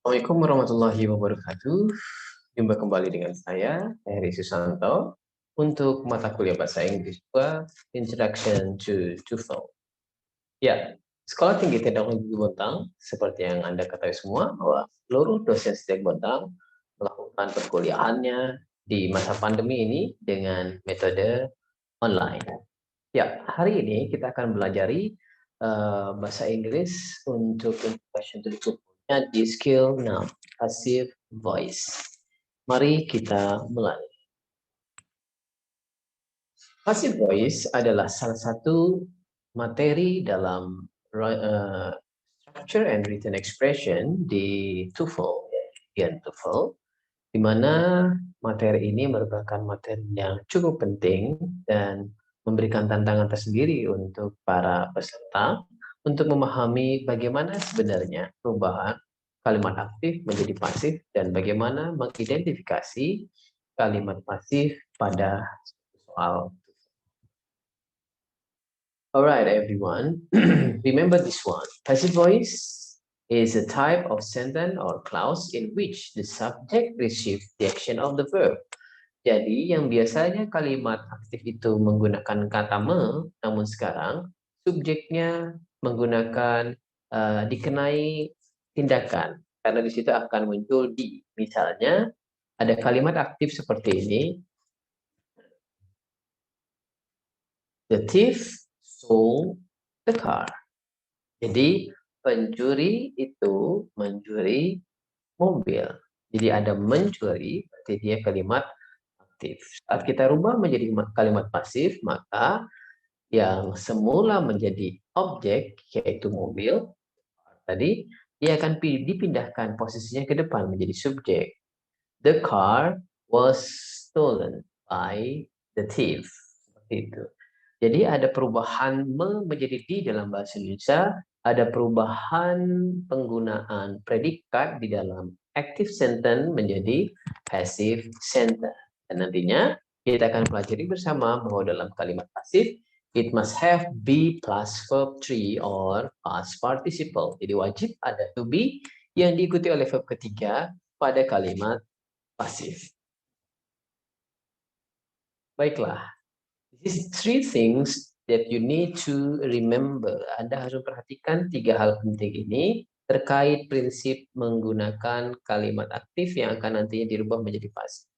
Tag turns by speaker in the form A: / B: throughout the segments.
A: Assalamualaikum warahmatullahi wabarakatuh. Jumpa kembali dengan saya, Heri Susanto, untuk mata kuliah Bahasa Inggris 2, Introduction to TOEFL. Ya, Sekolah Tinggi Teknologi Bontang, seperti yang Anda ketahui semua, bahwa seluruh dosen setiap Bontang melakukan perkuliahannya di masa pandemi ini dengan metode online. Ya, hari ini kita akan belajari bahasa Inggris untuk Introduction to TOEFL di skill 6, Passive Voice. Mari kita mulai. Passive voice adalah salah satu materi dalam structure and written expression di TOEFL, di mana materi ini merupakan materi yang cukup penting dan memberikan tantangan tersendiri untuk para peserta untuk memahami bagaimana sebenarnya perubahan kalimat aktif menjadi pasif dan bagaimana mengidentifikasi kalimat pasif pada soal. Alright, everyone. Remember this one. Passive voice is a type of sentence or clause in which the subject receives the action of the verb. Jadi, yang biasanya kalimat aktif itu menggunakan kata me, namun sekarang subjeknya menggunakan dikenai tindakan. Karena di situ akan muncul di. Misalnya, ada kalimat aktif seperti ini. The thief stole the car. Jadi pencuri itu mencuri mobil. Jadi ada mencuri, berarti dia kalimat aktif. Saat kita rubah menjadi kalimat pasif, maka yang semula menjadi objek, yaitu mobil, tadi dia akan dipindahkan posisinya ke depan menjadi subjek. The car was stolen by the thief. Seperti itu. Jadi ada perubahan menjadi di dalam bahasa Indonesia, ada perubahan penggunaan predikat di dalam active sentence menjadi passive sentence. Dan nantinya kita akan pelajari bersama bahwa dalam kalimat pasif, it must have be plus verb 3 or past participle. Jadi wajib ada to be yang diikuti oleh verb ketiga pada kalimat pasif. Baiklah. These three things that you need to remember. Anda harus memperhatikan tiga hal penting ini terkait prinsip menggunakan kalimat aktif yang akan nantinya dirubah menjadi pasif.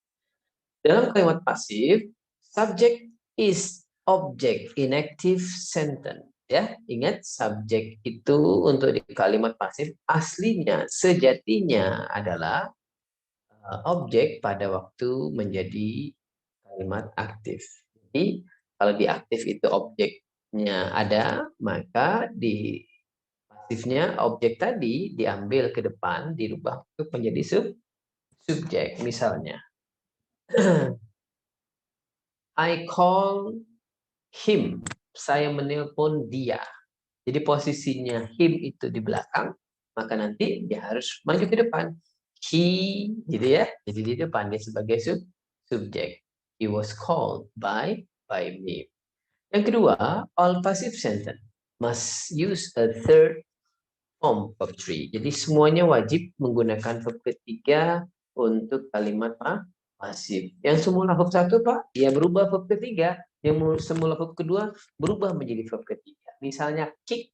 A: Dalam kalimat pasif, subject is object in active sentence. Ya, ingat subjek itu untuk di kalimat pasif aslinya, sejatinya adalah objek pada waktu menjadi kalimat aktif. Jadi kalau di aktif itu objeknya ada, maka di pasifnya objek tadi diambil ke depan, dirubah untuk menjadi subjek. Misalnya, I call him. Saya menelpon dia. Jadi posisinya him itu di belakang, maka nanti dia harus maju ke depan. He, gitu ya. Jadi di depan dia sebagai subjek. He was called by me. Yang kedua, all passive sentence must use a third form of three. Jadi semuanya wajib menggunakan verb ketiga untuk kalimat pasif. Yang semula verb satu, Pak, ya berubah verb ketiga. Yang semula verb kedua berubah menjadi verb ketiga. Misalnya kick,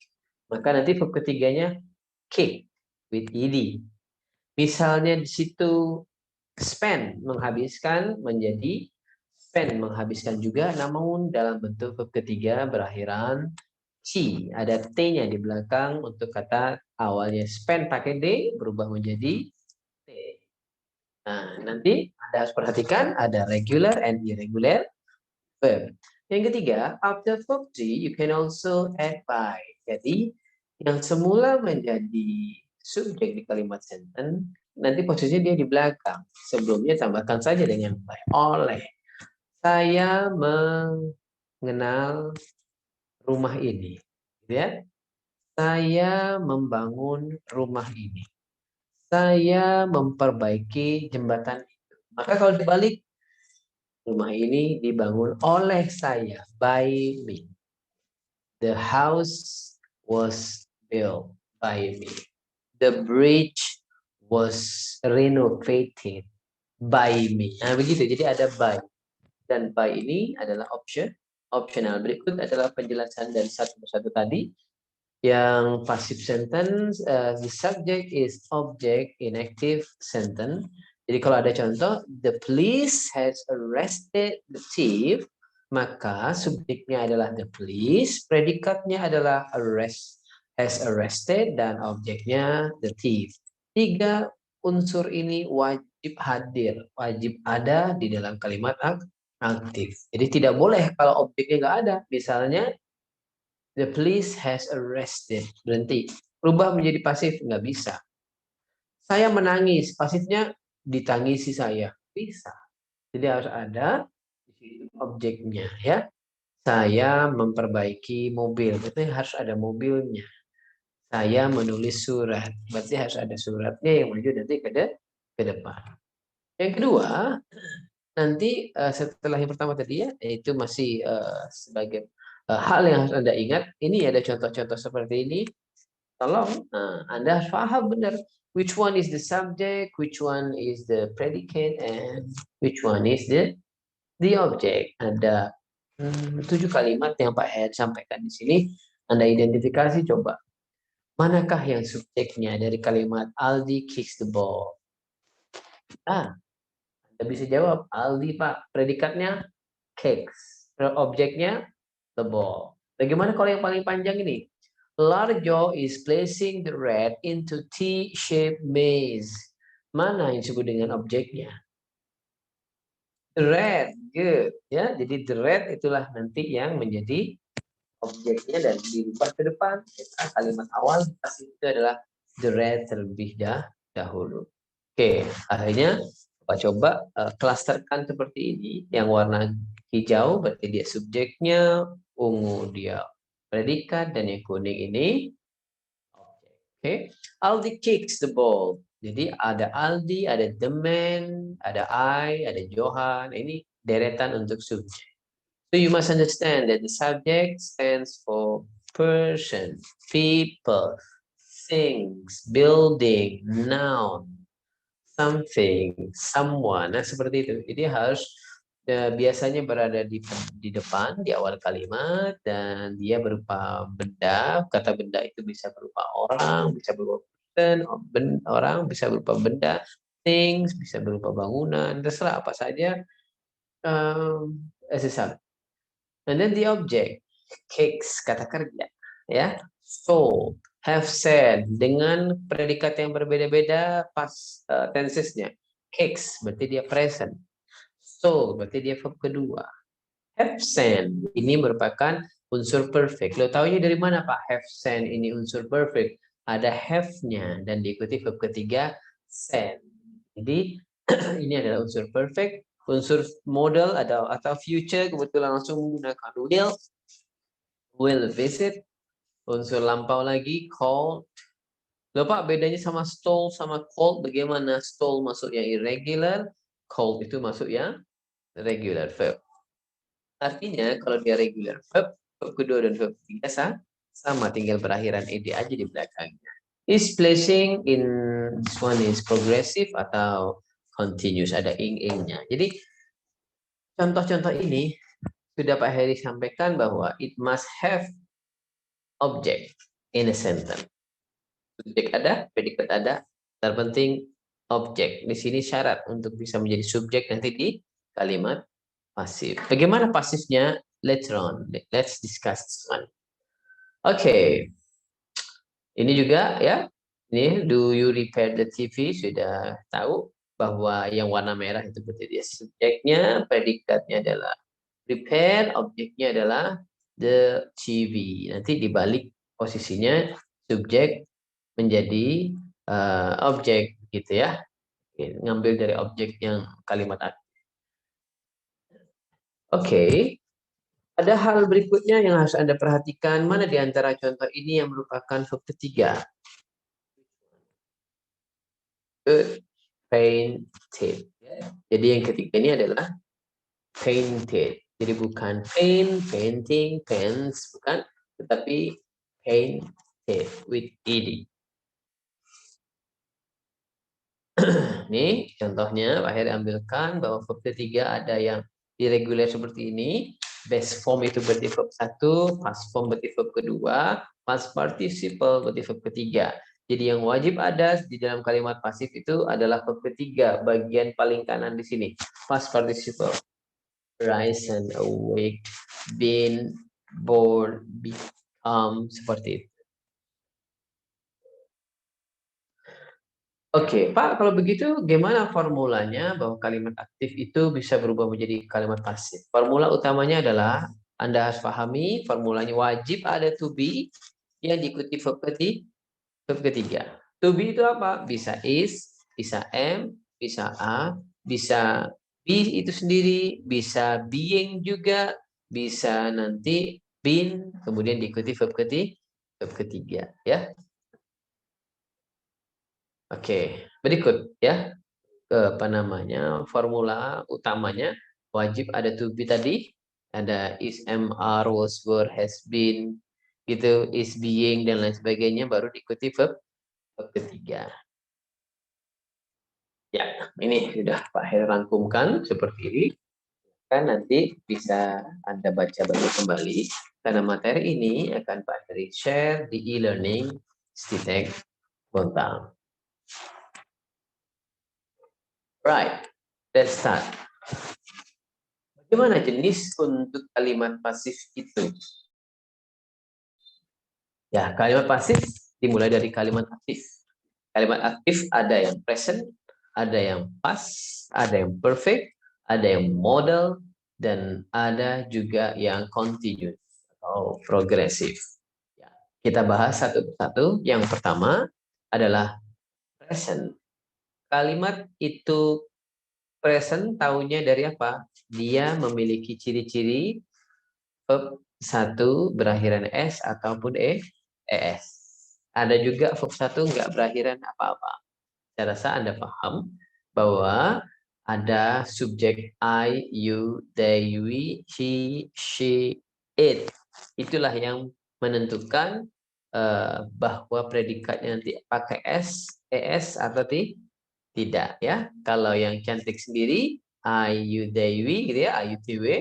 A: maka nanti verb ketiganya kick with ed. Misalnya di situ spend, menghabiskan, menjadi spend, menghabiskan juga, namun dalam bentuk verb ketiga berakhiran C. Ada T-nya di belakang untuk kata awalnya spend pakai D, berubah menjadi T. Nah, nanti Anda harus perhatikan ada regular and irregular verb. Yang ketiga, after verb T, you can also add by. Jadi, yang semula menjadi subjek di kalimat sentence, nanti posisinya dia di belakang. Sebelumnya tambahkan saja dengan by. Oleh. Saya mengenal rumah ini. Ya. Saya membangun rumah ini. Saya memperbaiki jembatan itu. Maka kalau dibalik, rumah ini dibangun oleh saya, by me. The house was built by me. The bridge was renovated by me. Nah, begitu. Jadi ada by. Dan by ini adalah optional. Berikut adalah penjelasan dari satu persatu tadi. Yang passive sentence, the subject is object in active sentence. Jadi kalau ada contoh, the police has arrested the thief, maka subjeknya adalah the police, predikatnya adalah has arrested, dan objeknya the thief. 3 unsur ini wajib hadir, wajib ada di dalam kalimat aktif. Jadi tidak boleh kalau objeknya nggak ada. Misalnya, the police has arrested. Berhenti. Rubah menjadi pasif. Nggak bisa. Saya menangis. Pasifnya ditangisi saya. Bisa. Jadi harus ada objeknya. Ya. Saya memperbaiki mobil. Berarti harus ada mobilnya. Saya menulis surat. Berarti harus ada suratnya yang menuju nanti ke depan. Yang kedua, nanti setelah yang pertama tadi ya, itu masih sebagai hal yang harus Anda ingat. Ini ada contoh-contoh seperti ini. Tolong Anda harus paham benar which one is the subject, which one is the predicate, and which one is the object. Ada 7 kalimat yang Pak Head sampaikan di sini. Anda identifikasi coba. Manakah yang subjeknya dari kalimat Aldi kicks the ball? Anda bisa jawab Aldi, Pak. Predikatnya kicks. Objeknya the ball. Bagaimana kalau yang paling panjang ini? Larjo is placing the red into T-shaped maze. Mana yang disebut dengan objeknya? The red, good. Ya, jadi the red itulah nanti yang menjadi objeknya dan dirubah ke depan. Kalimat awal pasti itu adalah the red terlebih dahulu. Oke, akhirnya coba klasterkan seperti ini. Yang warna hijau berarti dia subjeknya, ungu dia predikat, dan yang kuning ini objek. Oke, Aldi kicks the ball. Jadi ada Aldi, ada the man, ada I, ada Johan. Ini deretan untuk subjek. So you must understand that the subject stands for person, people, things, building, noun, something, someone. Nah, seperti itu. Jadi harus biasanya berada di depan, di awal kalimat, dan dia berupa benda. Kata benda itu bisa berupa orang, bisa berupa person, orang, bisa berupa benda, things, bisa berupa bangunan, terserah apa saja. As a subject. And then the object, kicks, kata kerja, ya. So, have said, dengan predikat yang berbeda-beda pas tensesnya. Kicks, berarti dia present. So, berarti dia verb kedua. Have sent, ini merupakan unsur perfect. Lo taunya dari mana, Pak? Have sent ini unsur perfect. Ada have-nya, dan diikuti verb ketiga, send. Jadi, ini adalah unsur perfect. Unsur model atau future kebetulan langsung menggunakan will visit. Unsur lampau lagi called. Loh Pak, bedanya sama stole sama called bagaimana? Stole masuk yang irregular, called itu masuk yang regular verb. Artinya kalau dia regular verb kedua dan verb ketiga sama, tinggal berakhiran ed aja di belakangnya. Is placing in this one is progressive atau continuous, ada ing-ingnya. Jadi contoh-contoh ini sudah Pak Heri sampaikan bahwa it must have object in a sentence. Subjek ada, predikat ada, terpenting objek. Di sini syarat untuk bisa menjadi subjek nanti di kalimat pasif. Bagaimana pasifnya? Later on. Let's discuss this one. Oke. Ini juga ya. Ini do you repair the TV? Sudah tahu bahwa yang warna merah itu berarti dia subjeknya, predikatnya adalah repair, objeknya adalah the TV. Nanti dibalik posisinya subjek menjadi objek gitu ya. Ngambil dari objek yang kalimat aktif. Oke. Ada hal berikutnya yang harus Anda perhatikan. Mana di antara contoh ini yang merupakan verb ketiga? Painted. Jadi yang ketiga ini adalah painted. Jadi bukan paint, painting, paints, bukan, tetapi painted with ed. Nih contohnya, Pak Heri ambilkan bahwa verb ketiga ada yang irregular seperti ini. Base form itu berarti verb 1, past form berarti verb kedua, past participle berarti verb ketiga. Jadi yang wajib ada di dalam kalimat pasif itu adalah verb ketiga, bagian paling kanan di sini. Past participle. Rise and awake, been, born, become, seperti itu. Oke, Pak, kalau begitu gimana formulanya bahwa kalimat aktif itu bisa berubah menjadi kalimat pasif? Formula utamanya adalah Anda harus pahami formulanya wajib ada to be yang diikuti verb ketiga. To be itu apa? Bisa is, bisa am, bisa are, bisa be itu sendiri, bisa being juga, bisa nanti been, kemudian diikuti verb ketiga, ya. Oke, berikut ya. Apa namanya, formula utamanya wajib ada to be tadi, ada is, am, are, was, were, has been, gitu, is, being, dan lain sebagainya, baru diikuti verb ketiga. Ya, ini sudah Pak Heri rangkumkan seperti ini. Kan nanti bisa Anda baca kembali, karena materi ini akan Pak Heri share di e-learning Stitek Bontang. Right, let's start. Bagaimana jenis untuk kalimat pasif itu? Ya, kalimat pasif dimulai dari kalimat aktif. Kalimat aktif ada yang present, ada yang past, ada yang perfect, ada yang modal, dan ada juga yang continuous atau progresif. Ya, kita bahas satu persatu. Yang pertama adalah present. Kalimat itu present tahunya dari apa? Dia memiliki ciri-ciri verb satu berakhiran s ataupun es. Ada juga verb satu nggak berakhiran apa-apa. Saya rasa Anda paham bahwa ada subjek I, you, they, we, he, she, it. Itulah yang menentukan bahwa predikatnya nanti pakai s, es atau tidak, ya. Kalau yang cantik sendiri I, you, they, we, gitu ya, I, you, they, we,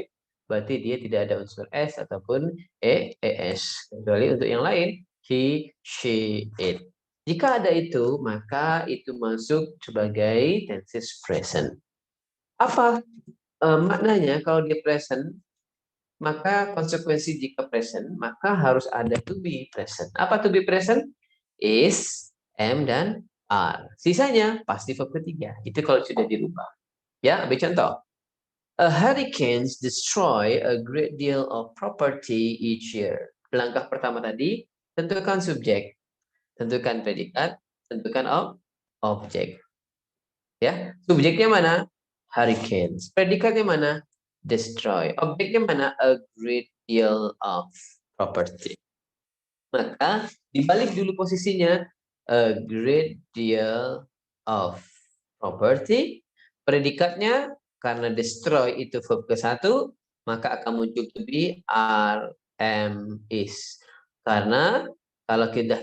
A: berarti dia tidak ada unsur s ataupun es. Kecuali untuk yang lain, he, she, it. Jika ada itu, maka itu masuk sebagai tenses present. Apa maknanya kalau dia present? Maka konsekuensi jika present, maka harus ada to be present. Apa to be present? Is, am, dan are. Sisanya pasti verb ketiga. Itu kalau sudah dirubah. Ya, ambil contoh. A hurricanes destroy a great deal of property each year. Langkah pertama tadi, tentukan subjek, tentukan predikat, tentukan objek. Ya, subjeknya mana? Hurricanes. Predikatnya mana? Destroy. Objeknya mana? A great deal of property. Maka dibalik dulu posisinya, a great deal of property. Predikatnya karena destroy itu verb ke satu, maka akan muncul to be, are, am, is. Karena kalau kita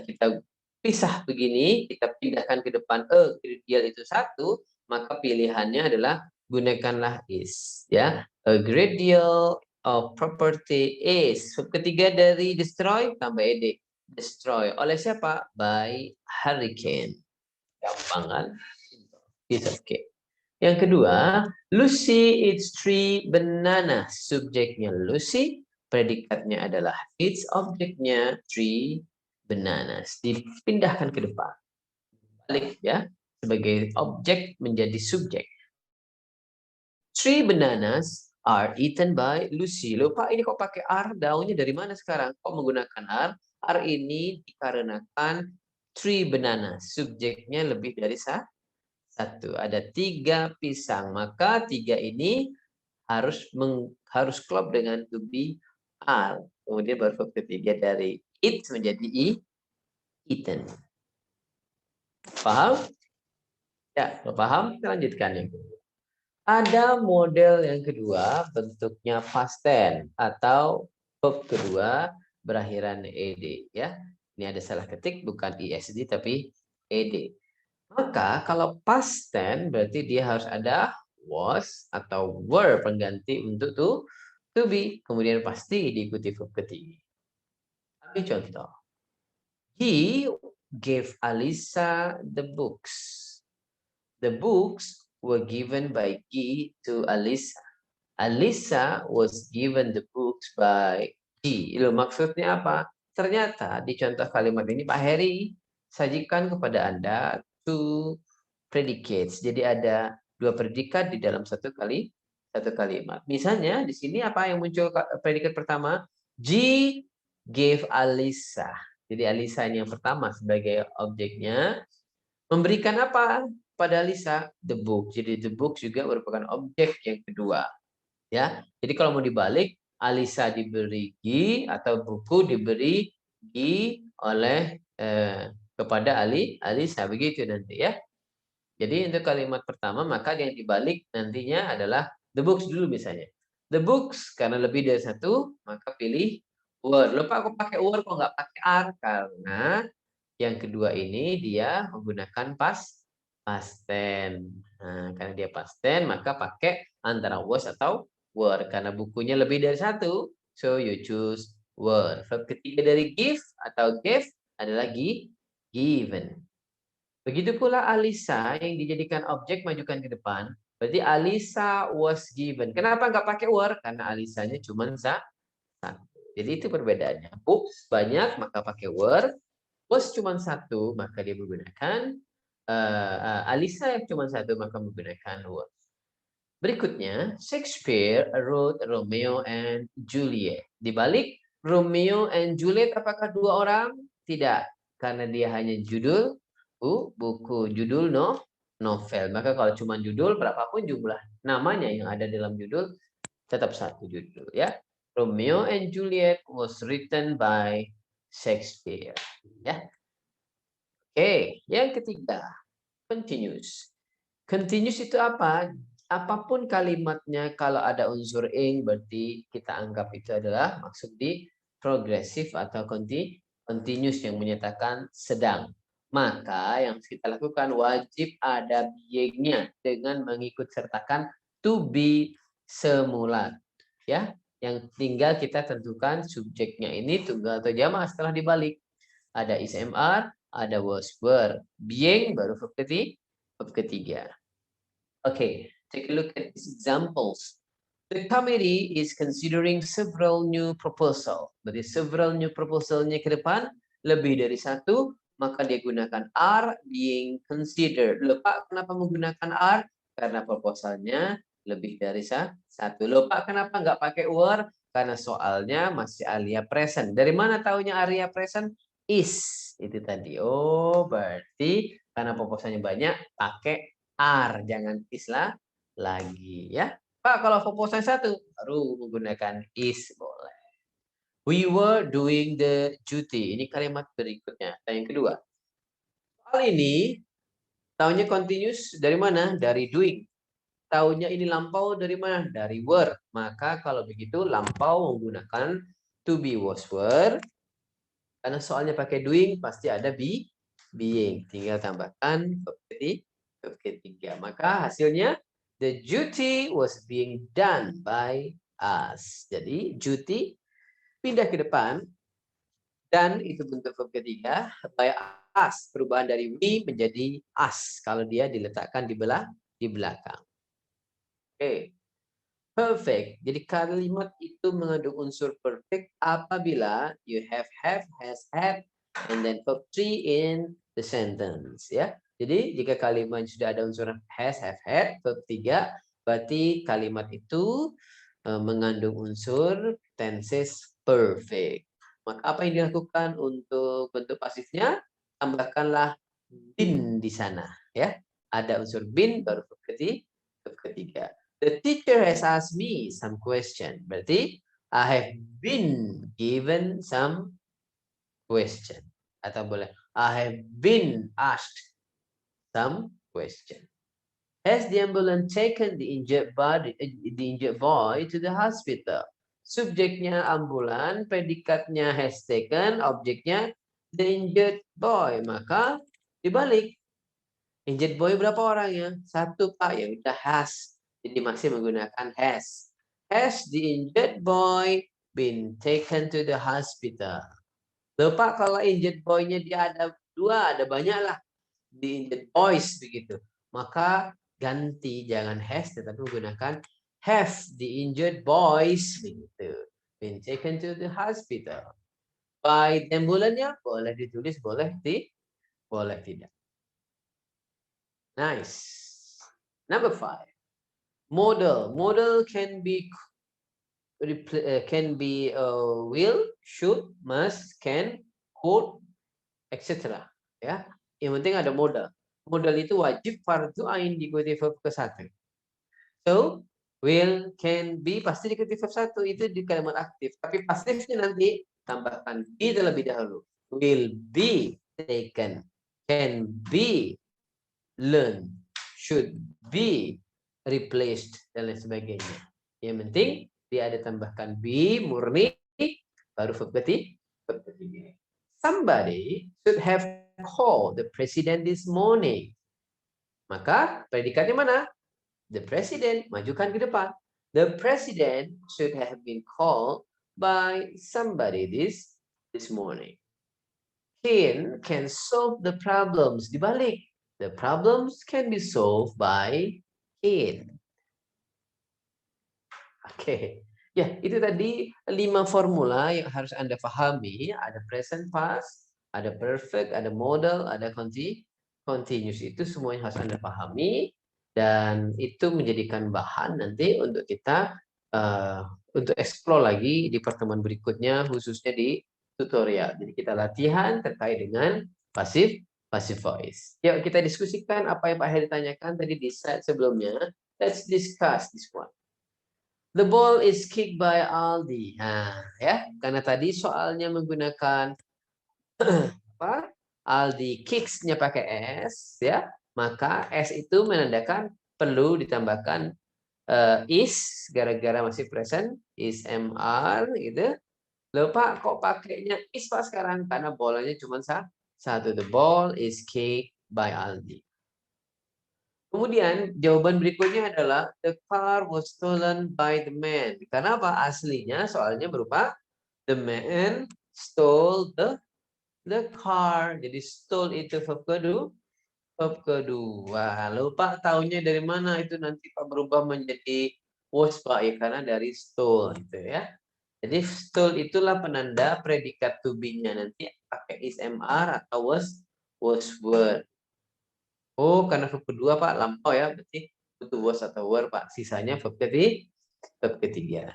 A: pisah begini, kita pindahkan ke depan a great deal itu satu, maka pilihannya adalah gunakanlah is, ya. A great deal of property is. Verb ketiga dari destroy tambah ed. Destroy oleh siapa? By hurricane. Gampang kan? It's okay. Yang kedua, Lucy eats 3 bananas. Subjeknya Lucy, predikatnya adalah eats, objeknya 3 bananas. Dipindahkan ke depan. Balik ya, sebagai objek menjadi subjek. 3 bananas are eaten by Lucy. Loh Pak, ini kok pakai are? Daunnya dari mana sekarang? Kok menggunakan are? Are ini dikarenakan 3 bananas. Subjeknya lebih dari satu. Ada 3 pisang. Maka 3 ini harus klop dengan to be, are. Kemudian baru verb ketiga dari eat menjadi eaten. Paham? Ya, paham? Kita lanjutkan yang kedua. Ada model yang kedua, bentuknya past tense atau verb kedua berakhiran ed, ya. Ini ada salah ketik, bukan esd tapi ed. Maka kalau past tense berarti dia harus ada was atau were pengganti untuk to be. Kemudian pasti diikuti verb ketiga. Ambil contoh. He gave Alisa the books. The books were given by Guy to Alisa. Alisa was given the books by Guy. Itu maksudnya apa? Ternyata di contoh kalimat ini Pak Heri sajikan kepada Anda two predicates. Jadi ada dua predikat di dalam satu kalimat. Misalnya di sini apa yang muncul predikat pertama? G gave Alisa. Jadi Alisa ini yang pertama sebagai objeknya. Memberikan apa pada Alisa? The book. Jadi the book juga merupakan objek yang kedua. Ya. Jadi kalau mau dibalik, Alisa diberi G atau buku diberi G oleh kepada Alisa. Begitu nanti ya. Jadi untuk kalimat pertama maka yang dibalik nantinya adalah the books dulu misalnya. The books karena lebih dari satu maka pilih were. Lupa aku pakai were kok nggak pakai are karena yang kedua ini dia menggunakan past tense. Nah, karena dia past tense maka pakai antara was atau were karena bukunya lebih dari satu. So you choose were. Verb ketiga dari give atau gave adalah given. Begitu pula Alisa yang dijadikan objek majukan ke depan. Berarti Alisa was given. Kenapa nggak pakai were? Karena Alisanya cuma satu. Jadi itu perbedaannya. Books banyak maka pakai were. Was cuma satu maka dia menggunakan Alisa yang cuma satu maka menggunakan were. Berikutnya, Shakespeare wrote Romeo and Juliet. Dibalik, Romeo and Juliet apakah dua orang? Tidak, karena dia hanya judul buku judul novel. Maka kalau cuma judul berapapun jumlah namanya yang ada dalam judul tetap satu judul ya. Romeo and Juliet was written by Shakespeare ya. Oke, yang ketiga, continuous. Continuous itu apa? Apapun kalimatnya kalau ada unsur ing berarti kita anggap itu adalah maksud di progresif atau continuous yang menyatakan sedang. Maka yang kita lakukan wajib ada being-nya dengan mengikut sertakan to be semula. Ya, yang tinggal kita tentukan subjeknya ini tunggal atau jamaah setelah dibalik. Ada is MR, ada was were. Being baru verb ketiga. Okay, take a look at these examples. The committee is considering several new proposal. Berarti several new proposalnya ke depan lebih dari satu, maka dia gunakan are being considered. Lupa kenapa menggunakan are? Karena proposalnya lebih dari satu. Lupa kenapa nggak pakai were? Karena soalnya masih alia present. Dari mana taunya alia present? Is. Itu tadi. Oh, berarti karena proposalnya banyak, pakai are. Jangan is lah lagi ya. Pak, kalau proposal satu baru menggunakan is boleh. We were doing the duty. Ini kalimat berikutnya. Dan yang kedua. Soal ini tahunya continuous dari mana? Dari doing. Tahunya ini lampau dari mana? Dari were. Maka kalau begitu lampau menggunakan to be was were. Karena soalnya pakai doing pasti ada being. Tinggal tambahkan verb ketiga. Maka hasilnya the duty was being done by us. Jadi duty pindah ke depan dan itu bentuk verb ketiga by us. Perubahan dari we menjadi us kalau dia diletakkan di belakang. Oke. Perfect. Jadi kalimat itu mengandung unsur perfect apabila you have, has, had, and then verb 3 in the sentence. Ya. Jadi jika kalimat sudah ada unsur has, have, had, verb 3, berarti kalimat itu mengandung unsur tenses perfect. Maka apa yang dilakukan untuk bentuk pasifnya? Tambahkanlah been di sana. Ya. Ada unsur been baru verb ketiga. The teacher has asked me some question. Berarti I have been given some question. Atau boleh I have been asked some question. Has the ambulance taken the injured boy to the hospital? Subjeknya ambulan, predikatnya has taken, objeknya the injured boy. Maka dibalik. Injured boy berapa orangnya? Satu Pak, yang udah has. Jadi masih menggunakan has. Has the injured boy been taken to the hospital? Loh Pak, kalau injured boy-nya dia ada dua, ada banyak lah. The injured boys begitu. Maka ganti, jangan has tetapi menggunakan have the injured boys begitu. Been taken to the hospital. By them bulannya boleh ditulis, boleh tidak. Nice. Number 5. Model. Model can be will, should, must, can, could, etc. Ya, yang penting ada modal. Modal itu wajib fardu ain diikuti verb ke-1. So, will, can, be pasti diikuti verb 1 itu di kalimat aktif. Tapi pasifnya nanti tambahkan be terlebih dahulu. Will be taken, can be learned, should be replaced dan lain sebagainya. Yang penting dia ada tambahkan be murni baru verb ketiga. Somebody should have called the president this morning. Maka predikatnya mana? The president, majukan ke depan. The president should have been called by somebody this morning. Can solve the problems. Dibalik. The problems can be solved by can. Oke. Ya, itu tadi 5 formula yang harus Anda pahami. Ada present past, ada perfect, ada modal, ada continuous. Itu semuanya harus Anda pahami. Dan itu menjadikan bahan nanti untuk kita untuk explore lagi di pertemuan berikutnya, khususnya di tutorial. Jadi kita latihan terkait dengan passive voice. Yuk kita diskusikan apa yang Pak Heri tanyakan tadi di slide sebelumnya. Let's discuss this one. The ball is kicked by Aldi. Nah, ya, karena tadi soalnya menggunakan apa? Aldi kicks-nya pakai S, ya. Maka S itu menandakan perlu ditambahkan is gara-gara masih present, is MR gitu. Loh Pak, kok pakainya is Pak sekarang? Karena bolanya cuma satu. The ball is kicked by Aldi. Kemudian jawaban berikutnya adalah the car was stolen by the man. Karena apa? Aslinya soalnya berupa the man stole the car. Jadi stole itu verb kedua. Lalu Pak tahunya dari mana itu nanti Pak berubah menjadi was Pak ya karena dari stole itu ya. Jadi stole itulah penanda predikat to be-nya nanti pakai is MR atau was were. Oh, karena verb kedua Pak lampau ya, berarti butuh was atau were Pak. Sisanya verb ketiga.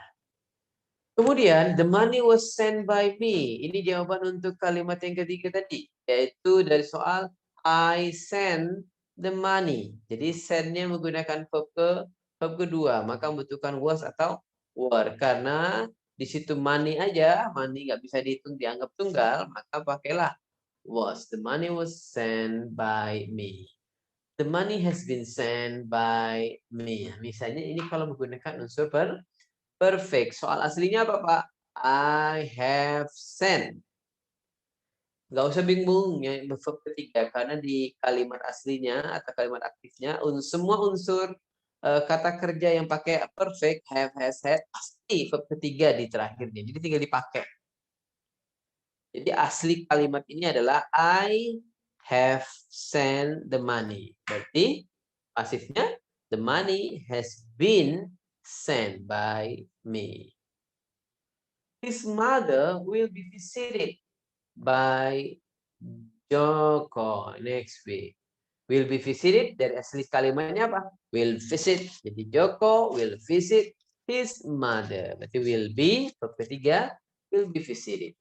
A: Kemudian the money was sent by me. Ini jawaban untuk kalimat yang ketiga tadi, yaitu dari soal I send the money. Jadi send-nya menggunakan verb kedua, maka membutuhkan was atau were. Karena di situ money aja, money nggak bisa dihitung dianggap tunggal, maka pakailah was. The money was sent by me. The money has been sent by me. Misalnya ini kalau menggunakan unsur perfect. Soal aslinya apa Pak? I have sent. Nggak usah bingung ya verb ketiga karena di kalimat aslinya atau kalimat aktifnya semua unsur kata kerja yang pakai perfect, have, has, had pasti verb ketiga di terakhirnya. Jadi tinggal dipakai. Jadi asli kalimat ini adalah I have sent the money. Berarti pasifnya the money has been sent by me. His mother will be visited by Joko next week. Will be visited dari asli kalimatnya apa? Will visit. Jadi Joko will visit his mother. Berarti will be verb ketiga will be visited.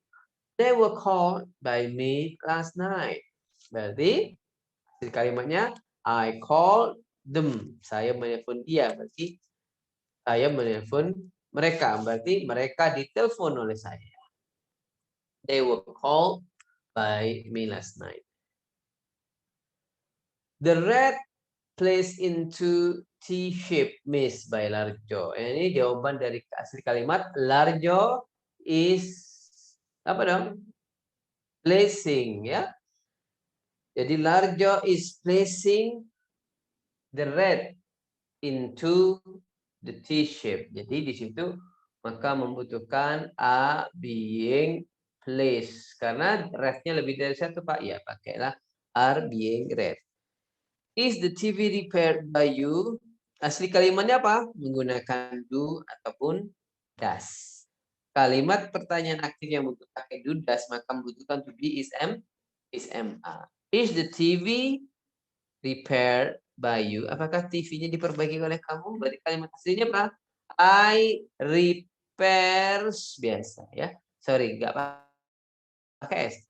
A: They were called by me last night. Berarti kalimatnya I called them. Saya menelpon dia. Berarti saya menelpon mereka. Berarti mereka ditelepon oleh saya. They were called by me last night. The rat placed into T-shaped maze by Larjo. Ini jawaban dari asli kalimat. Larjo is apa dong? Placing ya. Jadi Larjo is placing the red into the T shape. Jadi di situ maka membutuhkan A being placed. Karena rednya lebih dari satu, Pak. Ya, pakailah are being read. Is the TV repaired by you? Asli kalimatnya apa? Menggunakan do ataupun does. Kalimat pertanyaan aktif yang butuh pakai do does maka membutuhkan to be is MR. Is the TV repaired by you? Apakah TV-nya diperbaiki oleh kamu? Berarti kalimat aslinya apa? I repairs biasa ya. Sorry, nggak pakai S.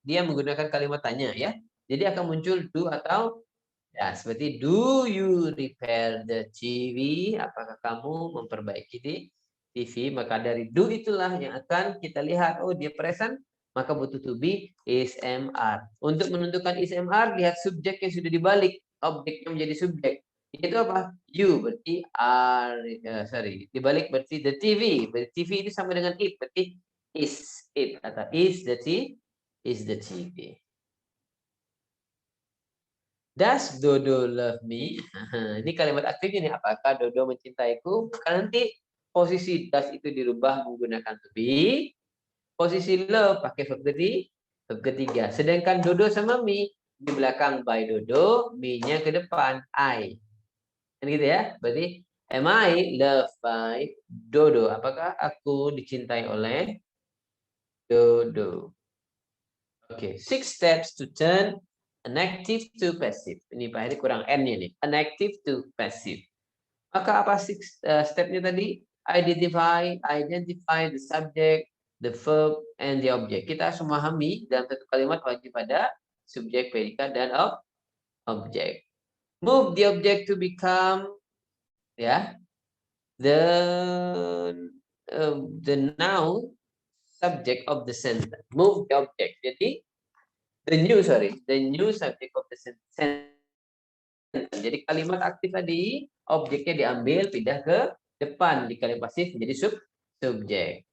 A: Dia menggunakan kalimat tanya ya. Jadi akan muncul do atau ya, seperti do you repair the TV? Apakah kamu memperbaiki di TV? Maka dari do itulah yang akan kita lihat, oh dia present, maka butuh to be is MR. Untuk menentukan is MR, lihat subjek yang sudah dibalik, objek yang menjadi subjek. Itu apa? You berarti are, dibalik berarti the TV. Berarti TV itu sama dengan it, berarti is it atau is the TV. Does Dodo love me? Ini kalimat aktifnya nih. Apakah Dodo mencintaiku? Maka nanti posisi does itu dirubah menggunakan to be. Posisi love pakai verb ketiga. Sedangkan Dodo sama me di belakang by Dodo, me-nya ke depan I. Kan gitu ya? Berarti am I loved by Dodo? Apakah aku dicintai oleh Dodo? Oke, 6 steps to turn an active to passive. Ini Pak Heri kurang N-nya nih. An active to passive. Maka apa step-nya tadi? Identify the subject, the verb, and the object. Kita harus memahami dalam satu kalimat wajib ada subjek, predikat, dan objek. Move the object to become ya the noun subject of the sentence. Move the object. Jadi the new subject of the sentence. Jadi kalimat aktif tadi objeknya diambil pindah ke depan, di kalimat pasif menjadi subjek.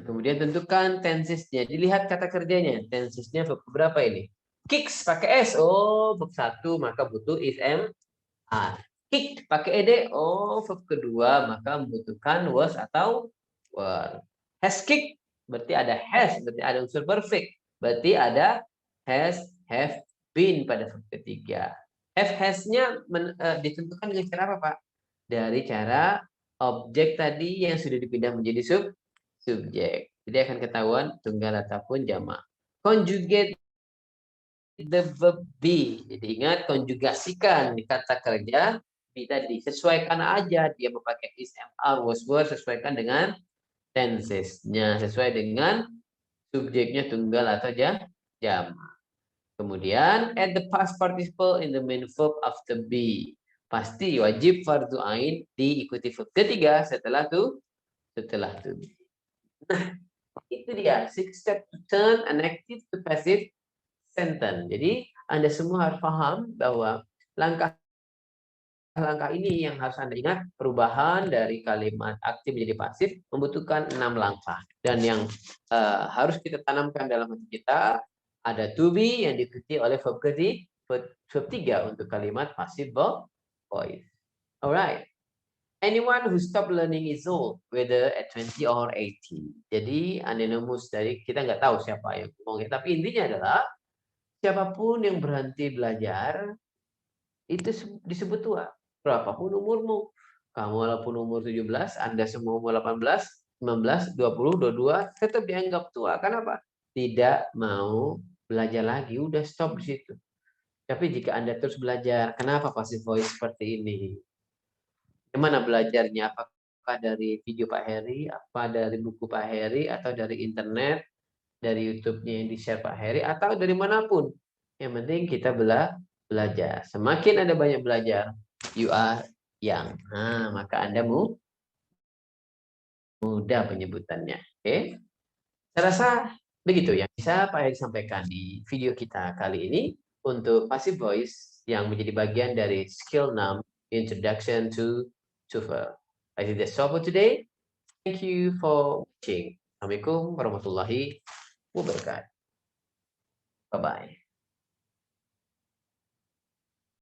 A: Kemudian tentukan tensesnya. Dilihat kata kerjanya. Tensesnya verb berapa ini? Kicks pakai S. Oh, verb 1 maka butuh is MR. Kick pakai ed. Oh, verb kedua maka membutuhkan was atau were. Has kicked berarti ada has, berarti ada unsur perfect. Berarti ada has, have been pada verb ketiga. Have has-nya ditentukan dengan cara apa, Pak? Dari cara objek tadi yang sudah dipindah menjadi subjek. Jadi akan ketahuan tunggal ataupun jamak. Conjugate the verb be. Jadi ingat konjugasikan di kata kerja be tadi. Sesuaikan aja dia memakai is, MR, was, were, sesuaikan dengan tenses-nya, sesuai dengan subjeknya tunggal atau jamak. Kemudian add the past participle in the main verb after be. Pasti wajib fardu ain diikuti verb ketiga setelah to be. Nah, itu dia 6 step to turn an active to passive sentence. Jadi Anda semua harus paham bahwa langkah ini yang harus Anda ingat, perubahan dari kalimat aktif menjadi pasif membutuhkan 6 langkah. Dan yang harus kita tanamkan dalam hati kita ada to be yang diikuti oleh verb 3 untuk kalimat passive voice. Alright. Anyone who stop learning is old, whether at 20 or 80. Jadi anonymous dari kita nggak tahu siapa yang ngomongnya, tapi intinya adalah siapapun yang berhenti belajar itu disebut tua. Berapapun umurmu. Kamu walaupun umur 17, Anda semua umur 18, 19, 20, 22, tetap dianggap tua. Kenapa? Tidak mau belajar lagi, udah stop di situ. Tapi jika Anda terus belajar, kenapa passive voice seperti ini? Gimana belajarnya? Apakah dari video Pak Heri, apa dari buku Pak Heri, atau dari internet, dari YouTube-nya yang di-share Pak Heri, atau dari manapun. Yang penting kita belajar. Semakin Anda banyak belajar, you are young. Nah, maka Anda mudah penyebutannya. Oke? Saya rasa begitu yang bisa Pak Heri sampaikan di video kita kali ini untuk passive voice yang menjadi bagian dari skill 6, Introduction to verb. I think that's all for today. Thank you for watching. Assalamualaikum warahmatullahi wabarakatuh. Bye-bye.